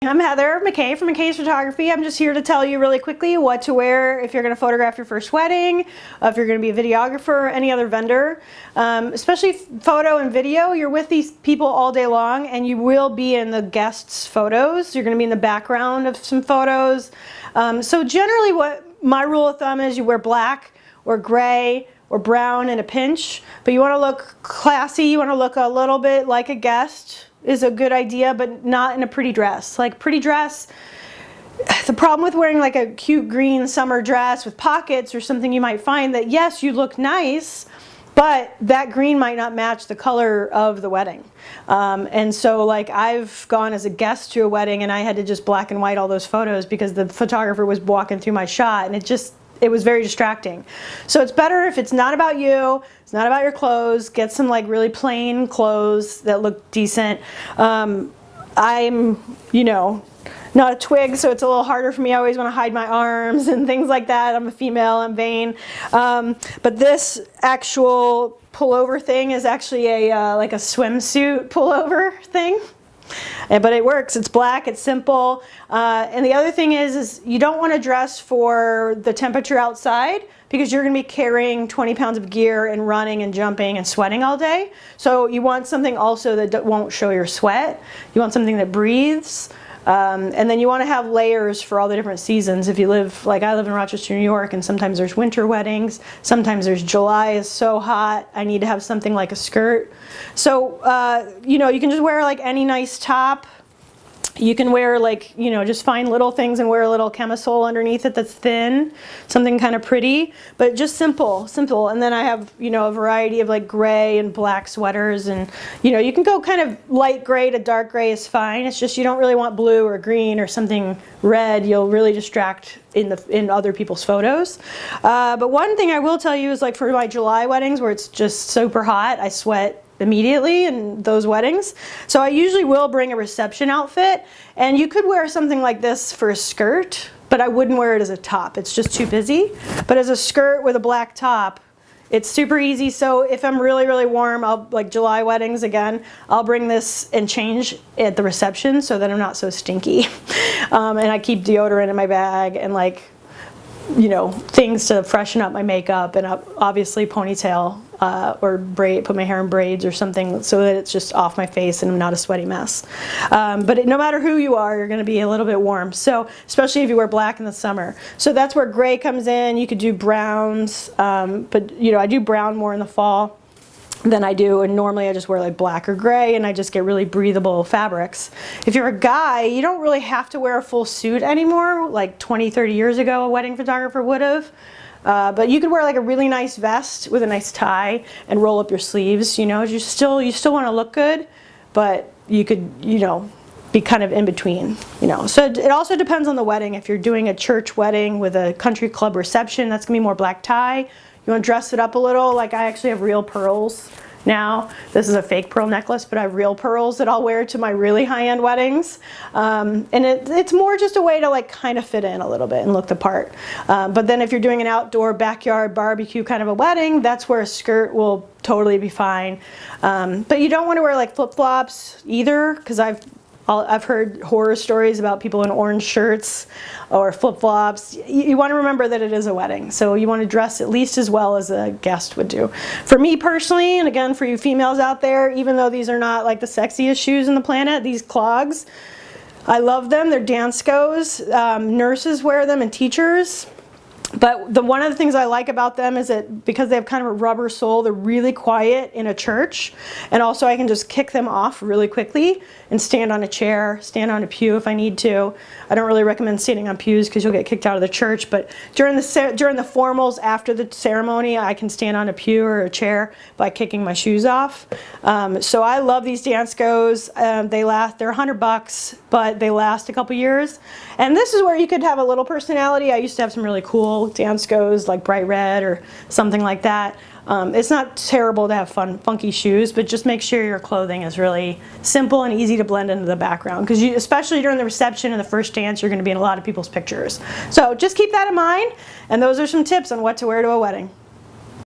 I'm Heather McKay from McKay's Photography. I'm just here to tell you really quickly what to wear if you're going to photograph your first wedding, if you're going to be a videographer or any other vendor. Especially photo and video, you're with these people all day long and you will be in the guests' photos. You're going to be in the background of some photos. So generally what my rule of thumb is, you wear black or gray or brown in a pinch, but you want to look classy, you want to look a little bit like a guest is a good idea, but not in a pretty dress. Like pretty dress, the problem with wearing like a cute green summer dress with pockets or something, you might find that yes, you look nice, but that green might not match the color of the wedding. And so like I've gone as a guest to a wedding and I had to just black and white all those photos because the photographer was walking through my shot and it was very distracting. So it's better if it's not about you, it's not about your clothes, get some like really plain clothes that look decent. I'm, not a twig, so it's a little harder for me. I always want to hide my arms and things like that. I'm a female, I'm vain. But this actual pullover thing is actually a like a swimsuit pullover thing. But it works. It's black, it's simple. And the other thing is you don't want to dress for the temperature outside because you're going to be carrying 20 pounds of gear and running and jumping and sweating all day. So you want something also that won't show your sweat. You want something that breathes. And then you want to have layers for all the different seasons. If you live, like I live in Rochester, New York, and sometimes there's winter weddings. Sometimes there's July is so hot. I need to have something like a skirt. So, you can just wear like any nice top. You can wear like, just find little things and wear a little camisole underneath it that's thin, something kind of pretty, but just simple. And then I have, a variety of like gray and black sweaters and, you can go kind of light gray to dark gray is fine. It's just you don't really want blue or green or something red. You'll really distract in other people's photos. But one thing I will tell you is like for my July weddings where it's just super hot, I sweat immediately in those weddings. So I usually will bring a reception outfit, and you could wear something like this for a skirt, but I wouldn't wear it as a top. It's just too busy. But as a skirt with a black top, it's super easy. So if I'm really, really warm, like July weddings again, I'll bring this and change at the reception so that I'm not so stinky. And I keep deodorant in my bag and like, things to freshen up my makeup and obviously ponytail or braid, put my hair in braids or something so that it's just off my face and I'm not a sweaty mess. But no matter who you are, you're going to be a little bit warm. So especially if you wear black in the summer. So that's where gray comes in. You could do browns, but I do brown more in the fall than I do, and normally I just wear like black or gray and I just get really breathable fabrics. If you're a guy, you don't really have to wear a full suit anymore, like 20, 30 years ago a wedding photographer would have. But you could wear like a really nice vest with a nice tie and roll up your sleeves, you still want to look good, but you could, be kind of in between, So it also depends on the wedding. If you're doing a church wedding with a country club reception, that's gonna be more black tie. You want to dress it up a little, like I actually have real pearls now. This is a fake pearl necklace, but I have real pearls that I'll wear to my really high-end weddings. And it's more just a way to like kind of fit in a little bit and look the part. But then if you're doing an outdoor backyard barbecue kind of a wedding, that's where a skirt will totally be fine. But you don't want to wear like flip-flops either, because I've heard horror stories about people in orange shirts or flip-flops. You want to remember that it is a wedding, so you want to dress at least as well as a guest would do. For me personally, and again for you females out there, even though these are not like the sexiest shoes on the planet, these clogs, I love them. They're Danskos. Nurses wear them and teachers. But one of the things I like about them is that because they have kind of a rubber sole, they're really quiet in a church. And also I can just kick them off really quickly and stand on a chair, stand on a pew if I need to. I don't really recommend standing on pews because you'll get kicked out of the church. But during the formals after the ceremony, I can stand on a pew or a chair by kicking my shoes off. So I love these Danskos. They're $100, but they last a couple years. And this is where you could have a little personality. I used to have some really cool Danskos like bright red or something like that. It's not terrible to have funky shoes, but just make sure your clothing is really simple and easy to blend into the background, because especially during the reception and the first dance, you're going to be in a lot of people's pictures. So just keep that in mind, and those are some tips on what to wear to a wedding.